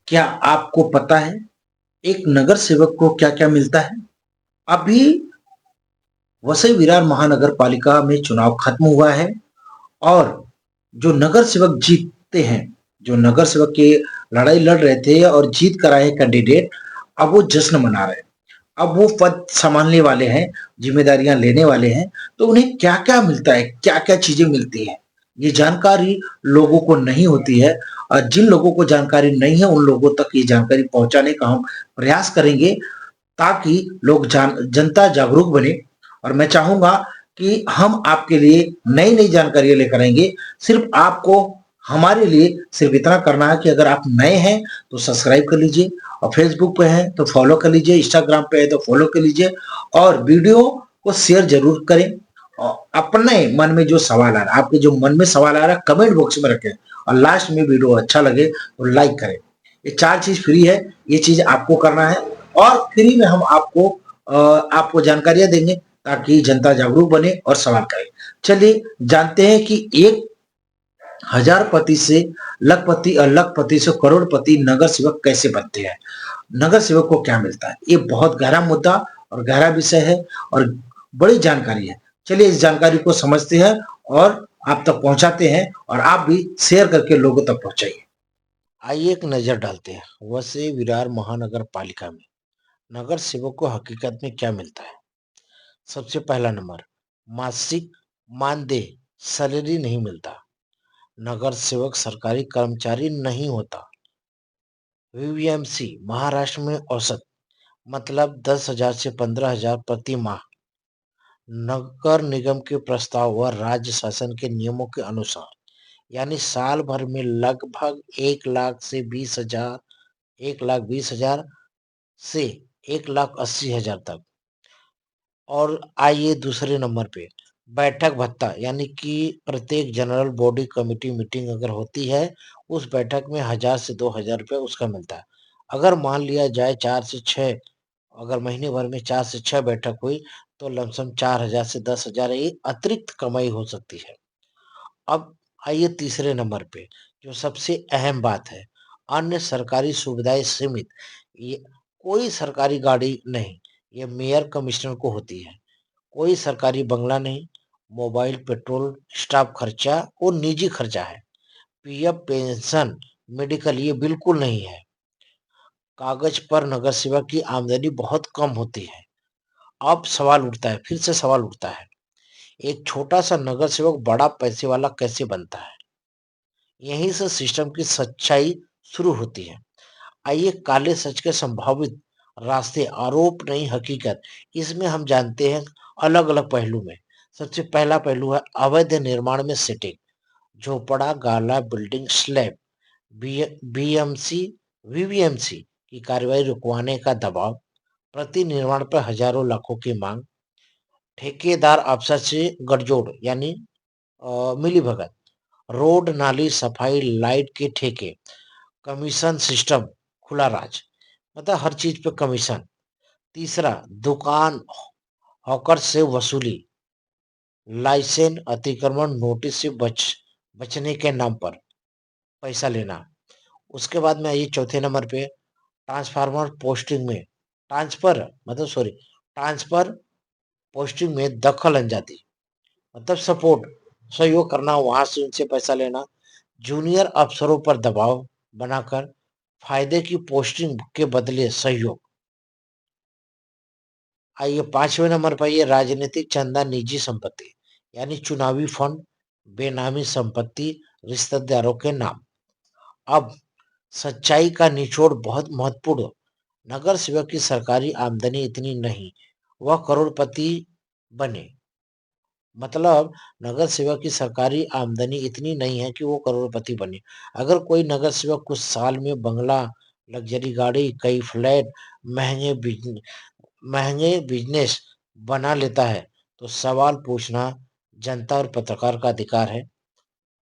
क्या आपको पता है एक नगर सेवक को क्या-क्या मिलता है? अभी वसई विरार महानगर पालिका में चुनाव खत्म हुआ है और जो नगर सेवक जीतते हैं, जो नगर सेवक की लड़ाई लड़ रहे थे और जीत कर आए कैंडिडेट, अब वो जश्न मना रहे हैं। अब वो पद संभालने वाले हैं, जिम्मेदारियां लेने वाले हैं, तो उन्हें क्या-क्या मिलता है, क्या-क्या चीजें मिलती हैं, ये जानकारी लोगों को नहीं होती है। और जिन लोगों को जानकारी नहीं है, उन लोगों तक ये जानकारी पहुंचाने का हम प्रयास करेंगे ताकि लोग जनता जागरूक बने। और मैं चाहूंगा कि हम आपके लिए नई नई जानकारियां लेकर आएंगे। सिर्फ आपको हमारे लिए सिर्फ इतना करना है कि अगर आप नए हैं तो सब्सक्राइब कर लीजिए, और फेसबुक पे हैं तो फॉलो कर लीजिए, इंस्टाग्राम पे है तो फॉलो कर लीजिए, और वीडियो को शेयर जरूर करें। और अपने मन में जो सवाल आ रहा है, आपके जो मन में सवाल आ रहा है, कमेंट बॉक्स में रखें, और लास्ट में वीडियो अच्छा लगे तो लाइक करें। ये 4 चीज़ फ्री है, ये चीज़ आपको करना है, और फ्री में हम आपको जानकारियाँ देंगे ताकि जनता जागरूक बने और सवाल करे। चलिए जानते हैं कि एक हज़ारपति से लखपति और लखपति से करोड़पति नगर सेवक कैसे बनते हैं? नगर सेवक को क्या मिलता है? ये बहुत गहरा मुद्दा और गहरा विषय है और बड़ी जानकारी है। चलिए इस जानकारी को समझते हैं और आप तक पहुंचाते हैं, और आप भी शेयर करके लोगों तक पहुंचाइए। आइए एक नजर डालते हैं वसई विरार महानगर पालिका में नगर सेवक को हकीकत में क्या मिलता है। सबसे पहला नंबर, मासिक मानदेय, सैलरी नहीं मिलता। नगर सेवक सरकारी कर्मचारी नहीं होता। वीवीएमसी महाराष्ट्र में औसत मतलब 10,000 से 15,000 प्रति माह। नगर निगम के प्रस्ताव व राज्य शासन के नियमों के अनुसार, यानी साल भर में लगभग 1 लाख से 20,000, 1,20,000 से 1,80,000 तक। और आइए दूसरे नंबर पे, बैठक भत्ता, यानी कि प्रत्येक जनरल बॉडी कमेटी मीटिंग अगर होती है, उस बैठक में 1,000 से 2,000 रुपये उसका मिलता है। अगर मान लिया जाए 4 से 6, अगर महीने भर में 4 से 6 बैठक हुई, तो लमसम 4,000 से 10,000 ये अतिरिक्त कमाई हो सकती है। अब आइए तीसरे नंबर पे, जो सबसे अहम बात है, अन्य सरकारी सुविधाएं सीमित। ये कोई सरकारी गाड़ी नहीं, ये मेयर कमिश्नर को होती है। कोई सरकारी बंगला नहीं, मोबाइल, पेट्रोल, स्टाफ खर्चा और निजी खर्चा है। पीएफ, पेंशन, मेडिकल ये बिल्कुल नहीं है। कागज पर नगर सेवक की आमदनी बहुत कम होती है। अब सवाल उठता है, फिर से सवाल उठता है, एक छोटा सा नगर सेवक बड़ा पैसे वाला कैसे बनता है? यहीं से सिस्टम की सच्चाई शुरू होती है। आइए काले सच के संभावित रास्ते, आरोप नहीं हकीकत, इसमें हम जानते हैं अलग अलग पहलू में। सबसे पहला पहलू है अवैध निर्माण में सेटिंग, झोपड़ा, गाला, बिल्डिंग, स्लैब, बीएमसी, वीवीएमसी की कार्रवाई रुकवाने का दबाव, प्रति निर्माण पर हजारों लाखों की मांग, ठेकेदार आपस से गठजोड़ यानी मिलीभगत, रोड, नाली, सफाई, लाइट के ठेके, कमीशन सिस्टम, खुला राज, मतलब हर चीज पे कमीशन। तीसरा, दुकान हॉकर से वसूली, लाइसेंस, अतिक्रमण, नोटिस से बचने के नाम पर पैसा लेना। उसके बाद में आइए चौथे नंबर पे, ट्रांसफार्मर पोस्टिंग में ट्रांसफर पोस्टिंग में दखल अंजादी, मतलब सपोर्ट, सहयोग करना, वहां से उनसे पैसा लेना। जूनियर अफसरों पर दबाव बनाकर फायदे की पोस्टिंग के बदले सहयोग। आइए पांचवें नंबर पर, ये राजनीतिक चंदा, निजी संपत्ति, यानी चुनावी फंड, बेनामी संपत्ति, रिश्तेदारों के नाम। अब सच्चाई का निचोड़ बहुत महत्वपूर्ण, नगर सेवक की सरकारी आमदनी इतनी नहीं वह करोड़पति बने। मतलब नगर सेवक की सरकारी आमदनी इतनी नहीं है कि वो करोड़पति बने। अगर कोई नगर सेवक कुछ साल में बंगला, लग्जरी गाड़ी, कई फ्लैट, महंगे बिजनेस महंगे बिजनेस बना लेता है, तो सवाल पूछना जनता और पत्रकार का अधिकार है।